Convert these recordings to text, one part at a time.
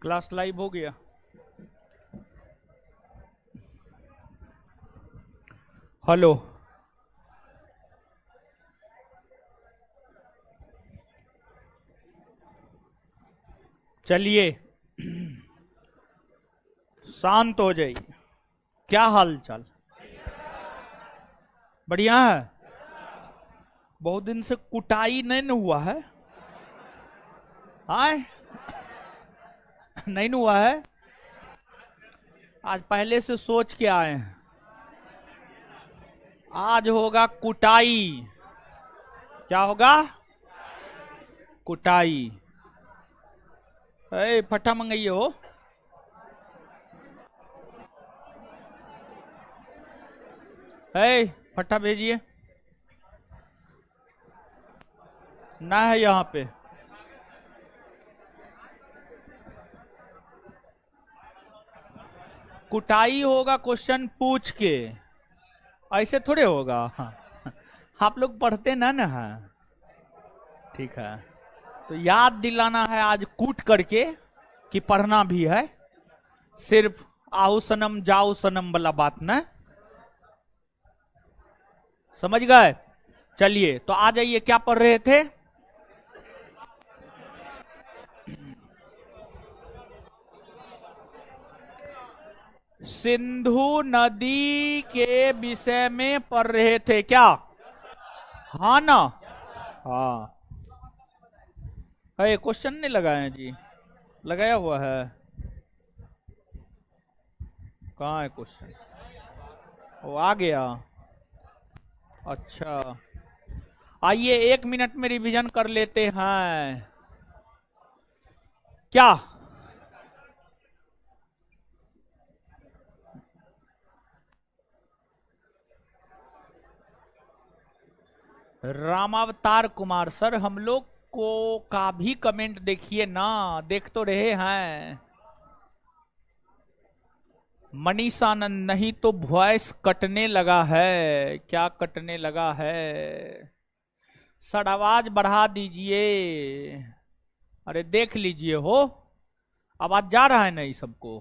Class live हो गया। Hello, चलिए शांत हो जाइए। क्या हाल चाल? बढ़िया है। बहुत दिन से कुटाई नहीं न हुआ है। आए नहीं न हुआ है। आज पहले से सोच के आए हैं, आज होगा कुटाई। क्या होगा? कुटाई। फटा मंगाइए हो। फटा भेजिए। ना है यहाँ पे। कुटाई होगा क्वेश्चन पूछ के, ऐसे थोड़े होगा। हाँ। आप लोग पढ़ते ना ना है। ठीक है, तो याद दिलाना है आज कूट करके कि पढ़ना भी है। सिर्फ आओ सनम जाओ सनम वाला बात ना, समझ गए? चलिए तो आ जाइए, क्या पढ़ रहे थे? सिंधु नदी के विषय में पढ़ रहे थे क्या? हाँ ना? हाँ। क्वेश्चन नहीं लगाए जी? लगाया हुआ है। कहाँ है क्वेश्चन? वो आ गया। अच्छा, आइए 1 मिनट में रिवीजन कर लेते हैं। क्या रामावतार कुमार सर, हम लोग को का भी कमेंट देखिए ना, देख तो रहे हैं। मनीषानंद, नहीं तो वॉइस कटने लगा है। क्या कटने लगा है? सर आवाज बढ़ा दीजिए। अरे देख लीजिए हो, आवाज जा रहा है नहीं सबको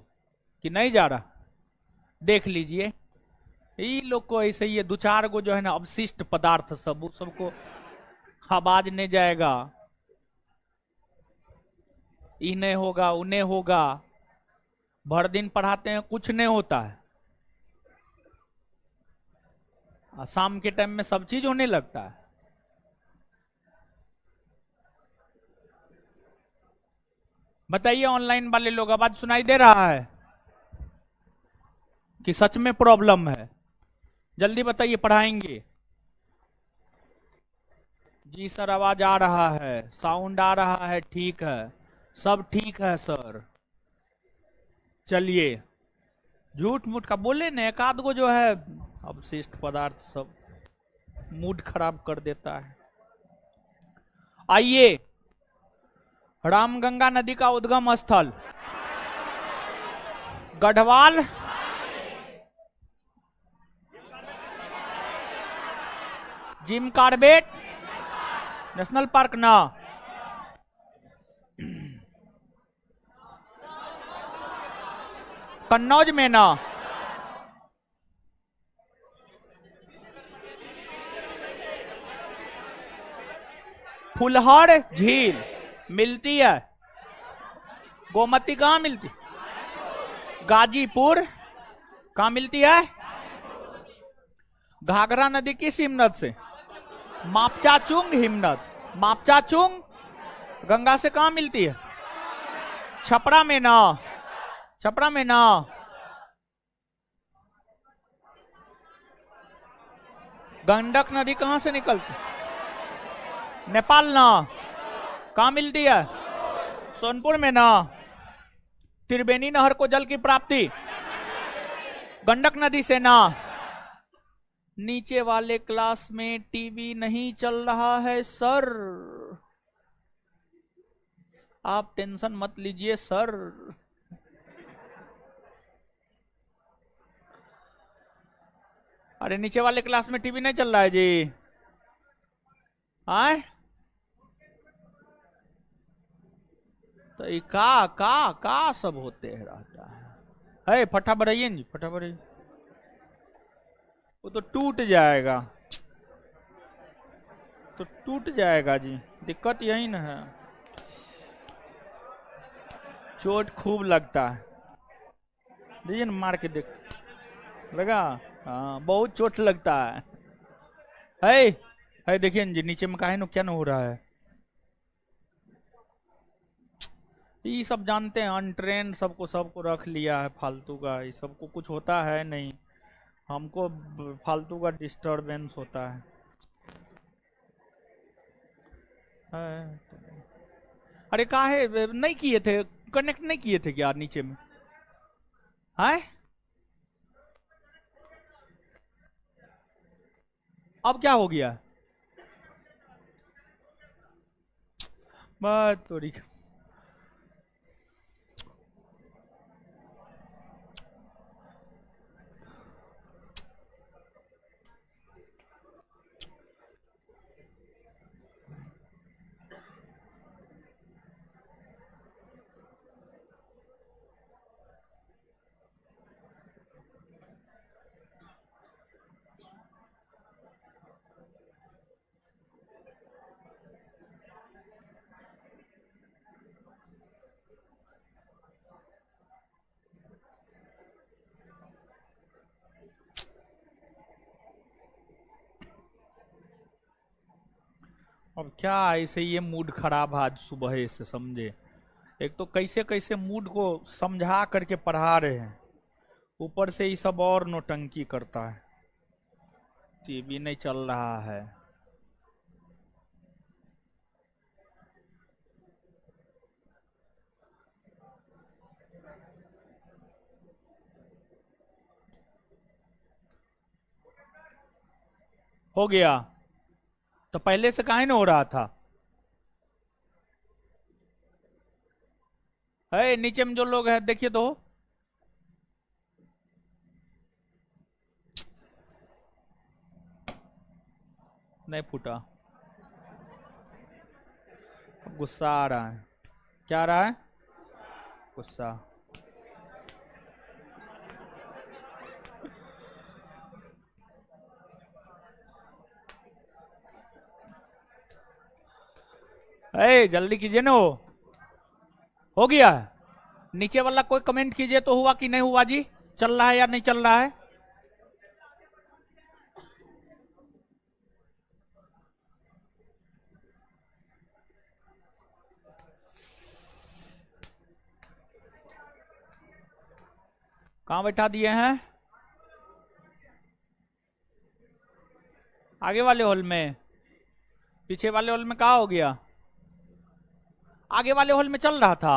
कि नहीं जा रहा? देख लीजिए। ये लोग को ऐसे ही है, दो चार गो जो है ना अवशिष्ट पदार्थ सब, सबको आवाज नहीं जाएगा। इन्हें होगा उन्हें होगा, भर दिन पढ़ाते हैं कुछ नहीं होता है। शाम के टाइम में सब चीज होने लगता है। बताइए ऑनलाइन वाले लोग, आवाज सुनाई दे रहा है कि सच में प्रॉब्लम है? जल्दी बताइए, पढ़ाएंगे। जी सर, आवाज आ रहा है, साउंड आ रहा है, ठीक है, सब ठीक है सर। चलिए, झूठ मूठ का बोले न, एक आध गो जो है अवशिष्ट पदार्थ सब मूड खराब कर देता है। आइए, रामगंगा नदी का उद्गम स्थल Garhwal, Jim Corbett National Park ना, कन्नौज में ना, फुलहर झील मिलती है। गोमती कहाँ मिलती? गाजीपुर। कहाँ मिलती है? घाघरा नदी किस हिमनद से? मापचाचुंग हिमनद। मापचाचुंग गंगा से कहाँ मिलती है? छपरा में ना, छपरा में ना। गंडक नदी कहां से निकलती? नेपाल ना। कहां मिलती है? सोनपुर में ना। त्रिवेणी नहर को जल की प्राप्ति गंडक नदी से ना। नीचे वाले क्लास में टीवी नहीं चल रहा है सर, आप टेंशन मत लीजिए सर। अरे नीचे वाले क्लास में टीवी नहीं चल रहा है जी? आए तो ये का सब होते है रहता है फटा बढ़ाइए जी, फटा बढ़ाइए, वो तो टूट जाएगा, तो टूट जाएगा जी, दिक्कत यही ना है, चोट खूब लगता है, दीजिए ना मार के देख, लगा, हाँ बहुत चोट लगता है, है देखिए जी नीचे में काहे नो क्या ना हो रहा है, ये सब जानते हैं, अनट्रेन सबको सबको रख लिया है फालतू का, ये सबको कुछ होता है नहीं, हमको फालतू का डिस्टरबेंस होता है। अरे काहे नहीं किए थे, कनेक्ट नहीं किए थे क्या नीचे में, है अब क्या हो गया, बात थोड़ी, अब क्या ऐसे ये मूड खराब आज सुबह से समझे, एक तो कैसे कैसे मूड को समझा करके पढ़ा रहे हैं, ऊपर से ये सब और नौटंकी करता है, टीवी नहीं चल रहा है, हो गया, तो पहले से काहे ना हो रहा था, है नीचे में जो लोग हैं देखिए तो, नहीं फूटा, गुस्सा आ रहा है, क्या आ रहा है, गुस्सा, जल्दी कीजिए ना, हो गया है, नीचे वाला कोई कमेंट कीजिए तो हुआ कि नहीं हुआ जी, चल रहा है या नहीं चल रहा है, कहां बैठा दिए हैं, आगे वाले हॉल में, पीछे वाले हॉल में कहा हो गया, आगे वाले हॉल में चल रहा था,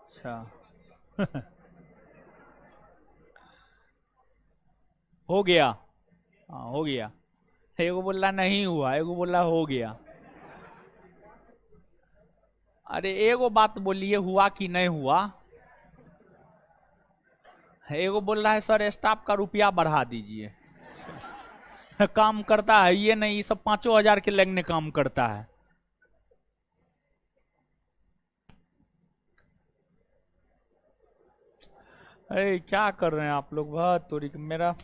अच्छा हो गया, हाँ हो गया, एगो बोला नहीं हुआ, एगो बोला हो गया, अरे एगो बात बोलिए हुआ कि नहीं हुआ, एगो बोल रहा है सर स्टाफ का रुपया बढ़ा दीजिए काम करता है ये नहीं, ये सब 5,000 के लगने काम करता है, अरे क्या कर रहे हैं आप लोग, बहुत तोरी मेरा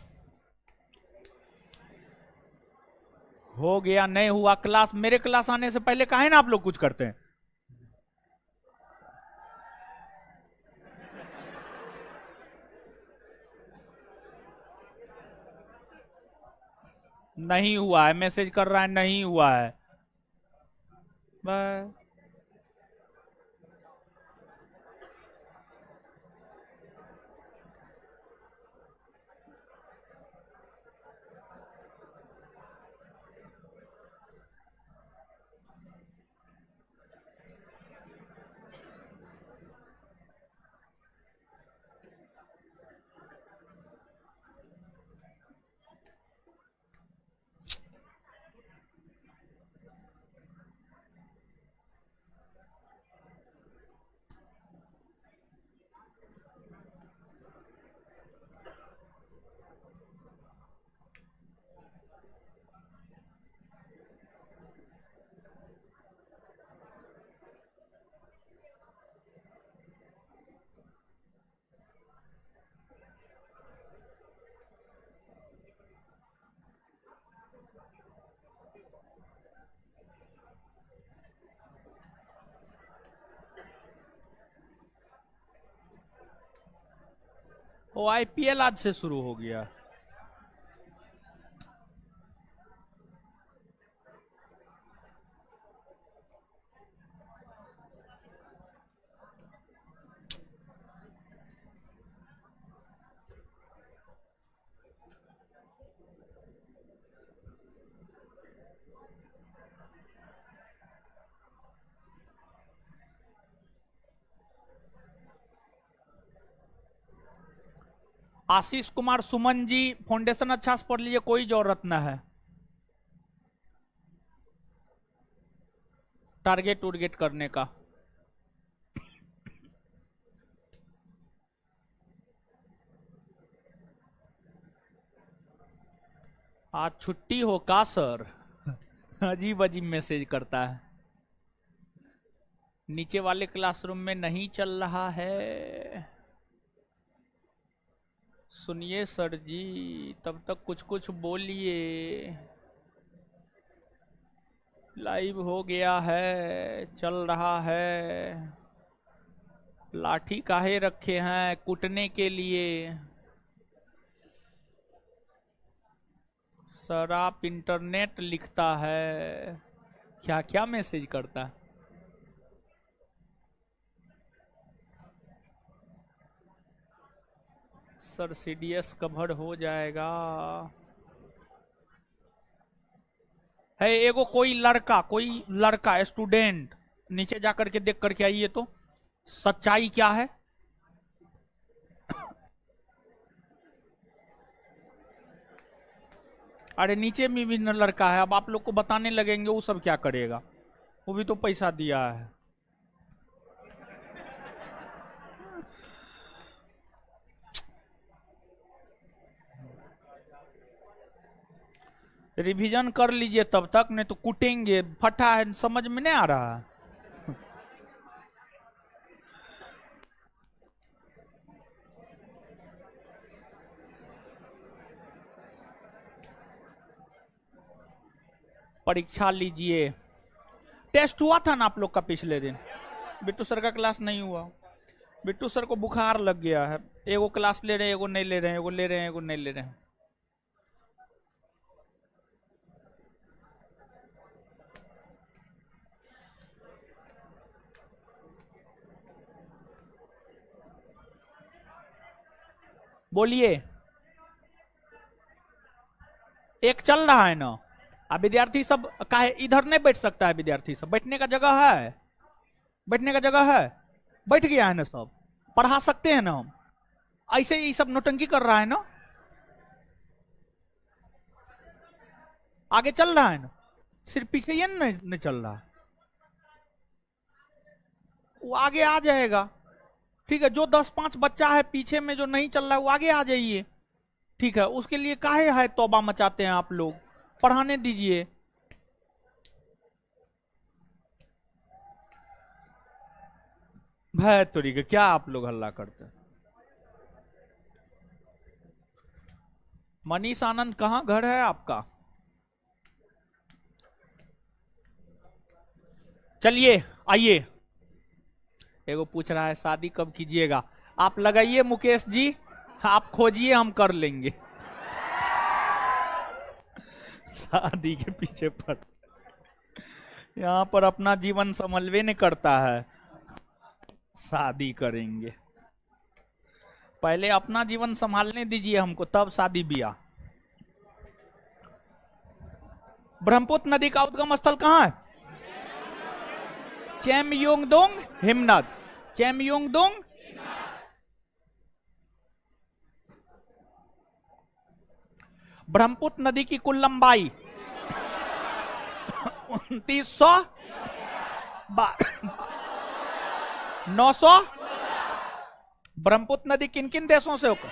हो गया नहीं हुआ, क्लास मेरे क्लास आने से पहले काहे ना आप लोग कुछ करते हैं, नहीं हुआ है, मैसेज कर रहा है नहीं हुआ है, बस वो आईपीएल आज से शुरू हो गया। आशीष कुमार सुमन जी, फाउंडेशन अच्छा से पढ़ लीजिए, कोई जरूरत ना है टारगेट उर्गेट करने का। आज छुट्टी हो का सर? अजीब अजीब मैसेज करता है। नीचे वाले क्लासरूम में नहीं चल रहा है। सुनिए सर जी, तब तक कुछ कुछ बोलिए। लाइव हो गया है, चल रहा है। लाठी काहे रखे हैं? कूटने के लिए। सर आप इंटरनेट लिखता है, क्या क्या मैसेज करता है? सर सीडीएस कवर हो जाएगा। है एगो कोई लड़का स्टूडेंट नीचे जाकर के देख करके आइए तो सच्चाई क्या है। अरे नीचे में भी न लड़का है, अब आप लोग को बताने लगेंगे वो सब क्या करेगा, वो भी तो पैसा दिया है। रिवीजन कर लीजिए तब तक, नहीं तो कूटेंगे। फटा है, समझ में नहीं आ रहा है। परीक्षा लीजिए। टेस्ट हुआ था ना आप लोग का पिछले दिन? बिट्टू सर का क्लास नहीं हुआ। बिट्टू सर को बुखार लग गया है। एगो क्लास ले रहे हैं, एगो नहीं ले रहे हैं, एगो ले रहे हैं, एगो नहीं ले रहे हैं। बोलिए। एक चल रहा है ना। अब विद्यार्थी सब काहे इधर नहीं बैठ सकता है? विद्यार्थी सब बैठने का जगह है, बैठने का जगह है, बैठ गया है ना सब। पढ़ा सकते हैं ना हम। ऐसे ही सब नौटंकी कर रहा है ना। आगे चल रहा है ना, सिर्फ पीछे ये नहीं चल रहा। वो आगे आ जाएगा। ठीक है, जो 10-5 बच्चा है पीछे में जो नहीं चल रहा है वो आगे आ जाइए। ठीक है, उसके लिए काहे है तौबा मचाते हैं आप लोग? पढ़ाने दीजिए। भय तोरी के क्या आप लोग हल्ला करते हैं? मनीष आनंद कहाँ घर है आपका? चलिए आइए। एगो पूछ रहा है शादी कब कीजिएगा? आप लगाइए मुकेश जी, आप खोजिए, हम कर लेंगे। शादी के पीछे पड़, यहां पर अपना जीवन संभलवे नहीं करता है। शादी करेंगे, पहले अपना जीवन संभालने दीजिए हमको, तब शादी ब्याह। ब्रह्मपुत्र नदी का उद्गम स्थल कहां है? चेमयोंगडोंग हिमनद। चेमयोंगडोंग। ब्रह्मपुत्र नदी की कुल लंबाई 2900। ब्रह्मपुत्र नदी किन किन देशों से होकर?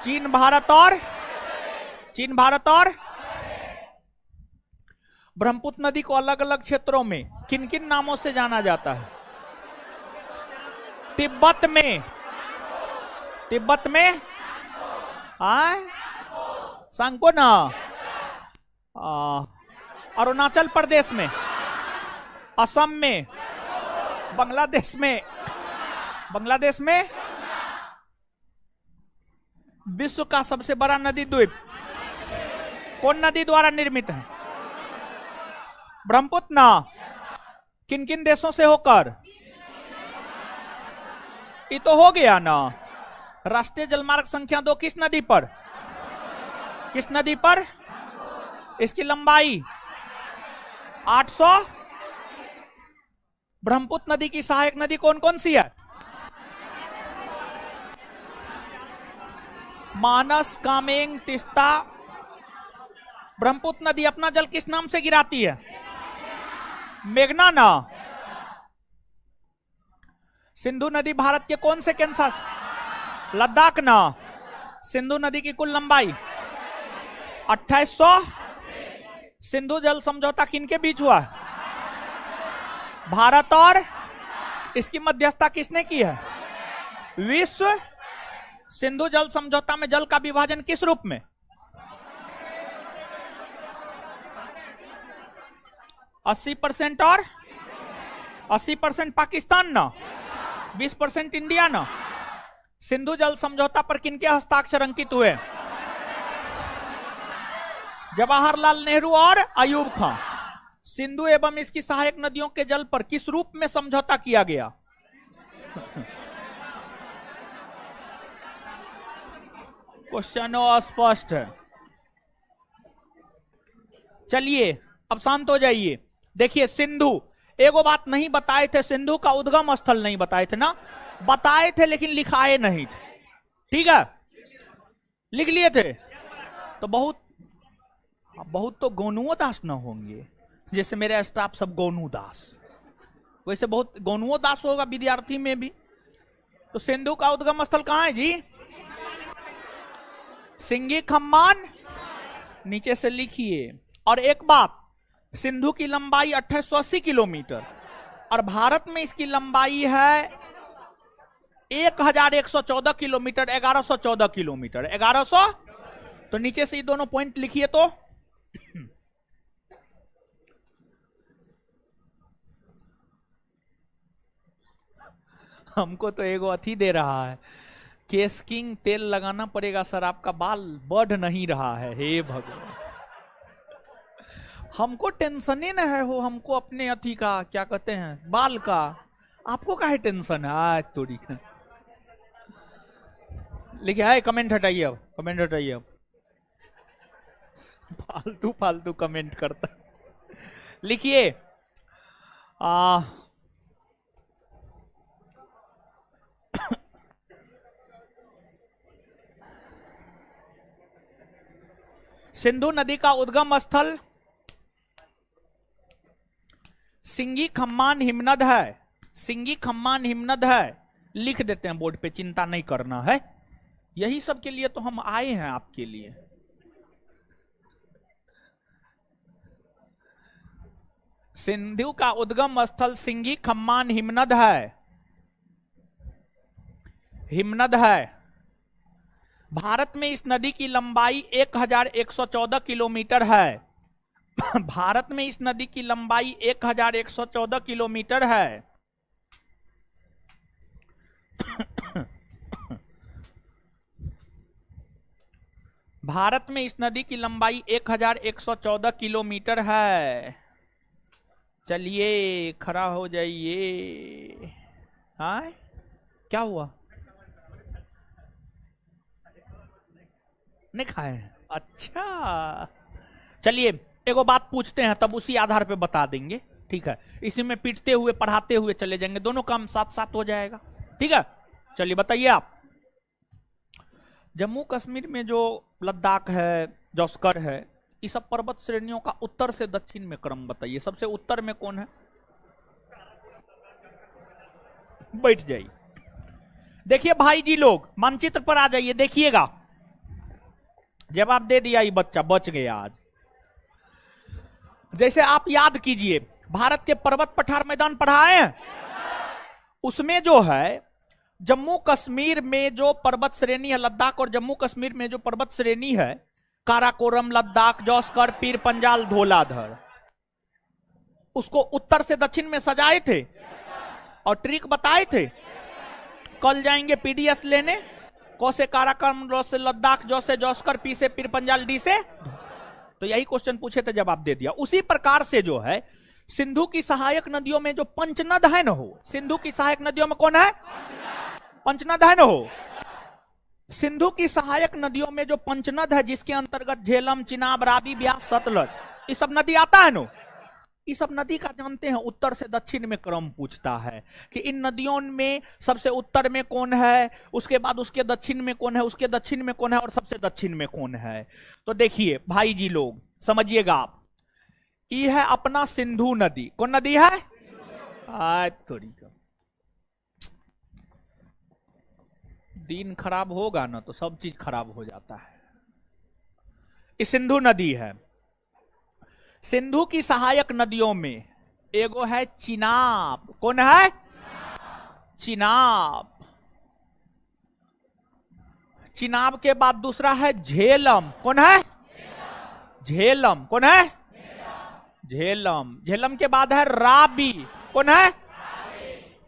चीन, भारत और ब्रह्मपुत्र नदी को अलग अलग क्षेत्रों में किन किन नामों से जाना जाता है? तिब्बत में सांगपो ना। अरुणाचल प्रदेश में, असम में, बांग्लादेश में विश्व का सबसे बड़ा नदी द्वीप कौन नदी द्वारा निर्मित है? ब्रह्मपुत्र ना? किन किन देशों से होकर? ये तो हो गया ना। राष्ट्रीय जलमार्ग संख्या 2 किस नदी पर? किस नदी पर? इसकी लंबाई 800। ब्रह्मपुत्र नदी की सहायक नदी कौन कौन सी है? मानस, कामेंग, तीस्ता। ब्रह्मपुत्र नदी अपना जल किस नाम से गिराती है? मेघना ना? सिंधु नदी भारत के कौन से कैंसर? लद्दाख ना? सिंधु नदी की कुल लंबाई 2800। सिंधु जल समझौता किनके बीच हुआ? भारत और इसकी मध्यस्थता किसने की है? विश्व। सिंधु जल समझौता में जल का विभाजन किस रूप में? 80% और 80% पाकिस्तान ना? 20% इंडिया ना? सिंधु जल समझौता पर किनके हस्ताक्षर अंकित हुए? जवाहरलाल नेहरू और अयूब खान। सिंधु एवं इसकी सहायक नदियों के जल पर किस रूप में समझौता किया गया? क्वेश्चन अस्पष्ट है। चलिए अब शांत हो जाइए। देखिए सिंधु, एगो बात नहीं बताए थे, सिंधु का उद्गम स्थल नहीं बताए थे ना? बताए थे लेकिन लिखाए नहीं थे। ठीक है, लिख लिए थे तो बहुत तो गोनुओ दास न होंगे, जैसे मेरे स्टाफ सब गोनू दास, वैसे बहुत गोनुओ दास होगा विद्यार्थी में भी। तो सिंधु का उद्गम स्थल कहां है जी? सिंगी खम्मान, नीचे से लिखिए। और एक बात, सिंधु की लंबाई 2880 किलोमीटर और भारत में इसकी लंबाई है 1114 किलोमीटर, 1114 किलोमीटर, 1100। तो नीचे से ये दोनों पॉइंट लिखिए। तो हमको तो एगो अथी दे रहा है, केस्किंग तेल लगाना पड़ेगा सर, आपका बाल बढ़ नहीं रहा है। हे भगवान, हमको टेंशन ही न है हो, हमको अपने अथी का क्या कहते हैं, बाल का। आपको काहे टेंशन है? आज तोड़ी लिखे है। कमेंट हटाइए अब, कमेंट हटाइए अब, फालतू फालतू कमेंट करता। लिखिए सिंधु नदी का उद्गम स्थल सिंगी खम्मान हिमनद है। सिंगी खम्मान हिमनद है, लिख देते हैं बोर्ड पे, चिंता नहीं करना है। यही सब के लिए तो हम आए हैं, आपके लिए। सिंधु का उद्गम स्थल सिंगी खम्मान हिमनद है। हिमनद है। भारत में इस नदी की लंबाई 1114 किलोमीटर है। भारत में इस नदी की लंबाई 1114 किलोमीटर है। भारत में इस नदी की लंबाई 1114 किलोमीटर है। चलिए खड़ा हो जाइए। हाँ, क्या हुआ? नहीं खाए? अच्छा, चलिए एगो बात पूछते हैं, तब उसी आधार पे बता देंगे। ठीक है, इसी में पीटते हुए पढ़ाते हुए चले जाएंगे, दोनों काम साथ साथ हो जाएगा। ठीक है, चलिए बताइए आप। जम्मू कश्मीर में जो लद्दाख है, जौस्कर है, ये सब पर्वत श्रेणियों का उत्तर से दक्षिण में क्रम बताइए। सबसे उत्तर में कौन है? बैठ जाइए। देखिए भाई जी लोग, मानचित्र पर आ जाइए, देखिएगा। जवाब दे दिया ये बच्चा, बच गया आज। जैसे आप याद कीजिए, भारत के पर्वत पठार मैदान पढ़ाए हैं, उसमें जो है जम्मू कश्मीर में जो पर्वत श्रेणी है, लद्दाख और जम्मू कश्मीर में जो पर्वत श्रेणी है, काराकोरम, लद्दाख, जौस्कर, पीर पंजाल, धौलाधर, उसको उत्तर से दक्षिण में सजाए थे। और ट्रिक बताए थे। कल जाएंगे पीडीएस लेने, क से काराकरम, ल से लद्दाख, ज से जौसकर, पी से पीर पंजाल, डी से। तो यही क्वेश्चन पूछे थे, जवाब दे दिया। उसी प्रकार से जो है सिंधु की सहायक नदियों में जो पंचनद है न हो, सिंधु की सहायक नदियों में कौन है? पंचनद है न हो। सिंधु की सहायक नदियों में जो पंचनद है, जिसके अंतर्गत झेलम, चिनाब, रावी, ब्यास, सतलज, ये सब नदी आता है नो। ये सब नदी का जानते हैं उत्तर से दक्षिण में क्रम पूछता है कि इन नदियों में सबसे उत्तर में कौन है, उसके बाद उसके दक्षिण में कौन है, उसके दक्षिण में कौन है, और सबसे दक्षिण में कौन है। तो देखिए भाई जी लोग समझिएगा आप, ये है अपना सिंधु नदी। कौन नदी है? थोड़ी का दिन खराब होगा ना तो सब चीज खराब हो जाता है। ये सिंधु नदी है। सिंधु की सहायक नदियों में एगो है चिनाब। कौन है? चिनाब। चिनाब के बाद दूसरा है झेलम। कौन है? झेलम। कौन है? झेलम। झेलम के बाद है रावी। कौन है?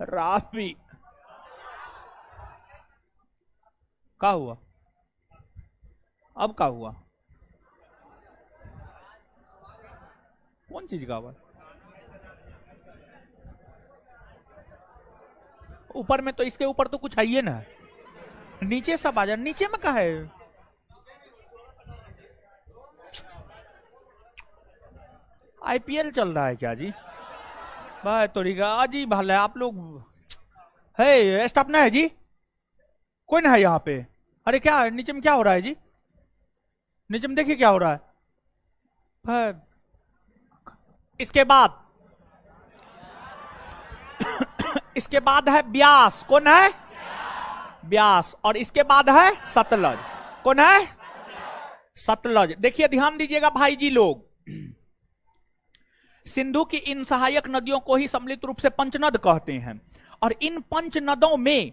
रावी। क्या हुआ? अब क्या हुआ? कौन चीज का आवाज? ऊपर में तो, इसके ऊपर तो कुछ है ही ना, नीचे सब आ जाए। नीचे में क्या है? आईपीएल चल रहा है क्या जी? भाई तोरीका अजीब हाल है आप लोग। है स्टाफ ना है जी? कोई ना है यहाँ पे? अरे क्या नीचे में क्या हो रहा है जी? नीचे में देखिए क्या हो रहा है। इसके बाद इसके बाद है ब्यास। कौन है? ब्यास। और इसके बाद है सतलज। कौन है? सतलज। देखिए ध्यान दीजिएगा भाई जी लोग, सिंधु की इन सहायक नदियों को ही सम्मिलित रूप से पंचनद कहते हैं। और इन पंच नदों में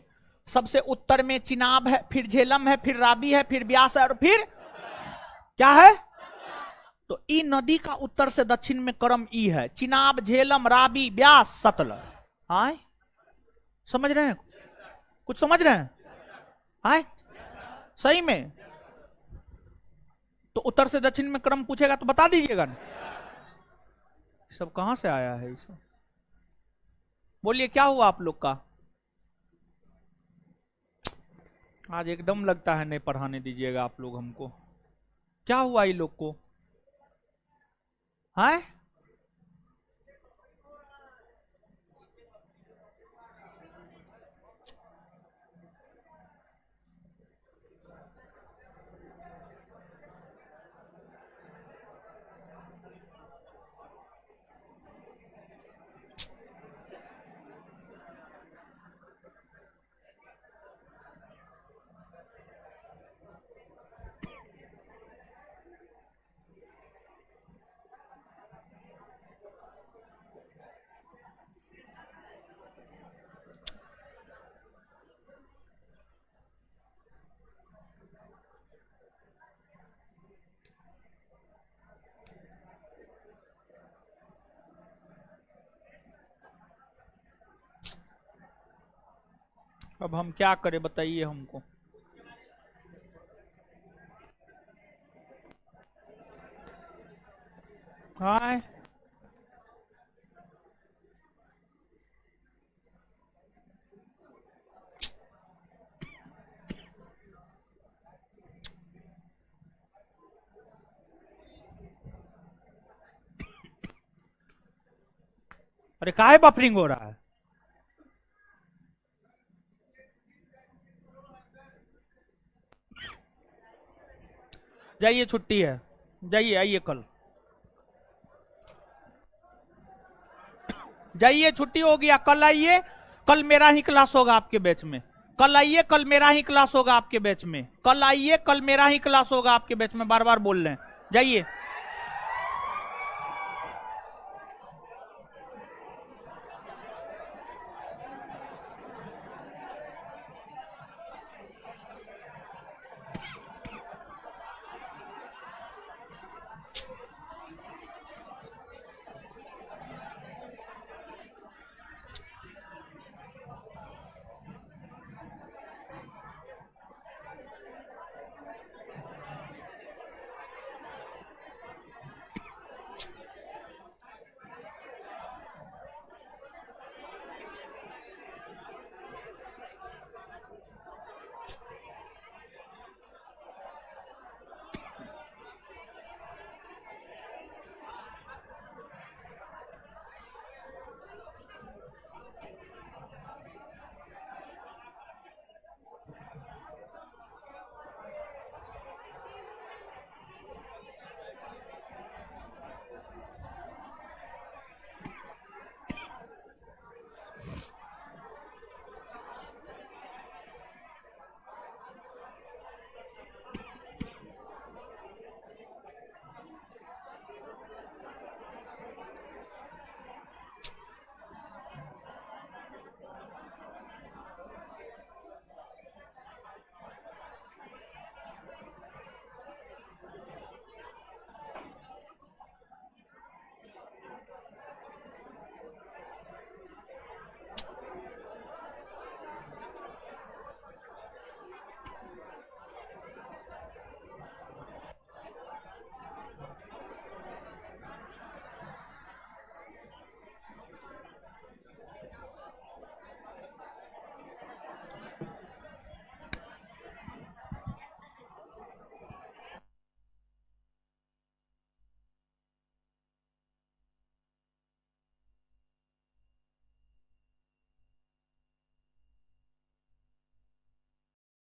सबसे उत्तर में चिनाब है, फिर झेलम है, फिर रावी है, फिर ब्यास है, और फिर क्या है? तो ई नदी का उत्तर से दक्षिण में क्रम ई है। चिनाब, झेलम, रावी, ब्यास, सतलज। आए समझ रहे हैं? कुछ समझ रहे हैं? आए सही में? तो उत्तर से दक्षिण में क्रम पूछेगा तो बता दीजिएगा ना। सब कहां से आया है? इस बोलिए क्या हुआ आप लोग का? आज एकदम लगता है नहीं पढ़ाने दीजिएगा आप लोग हमको। क्या हुआ ये लोग को? है अब हम क्या करें बताइए हमको। हाय अरे काहे बफरिंग हो रहा है? जाइए छुट्टी है, जाइए आइए कल, जाइए छुट्टी हो गया। कल आइए, कल मेरा ही क्लास होगा आपके बैच में। कल आइए, कल मेरा ही क्लास होगा आपके बैच में। कल आइए, कल मेरा ही क्लास होगा आपके बैच में। बार बार बोल रहे हैं, जाइए।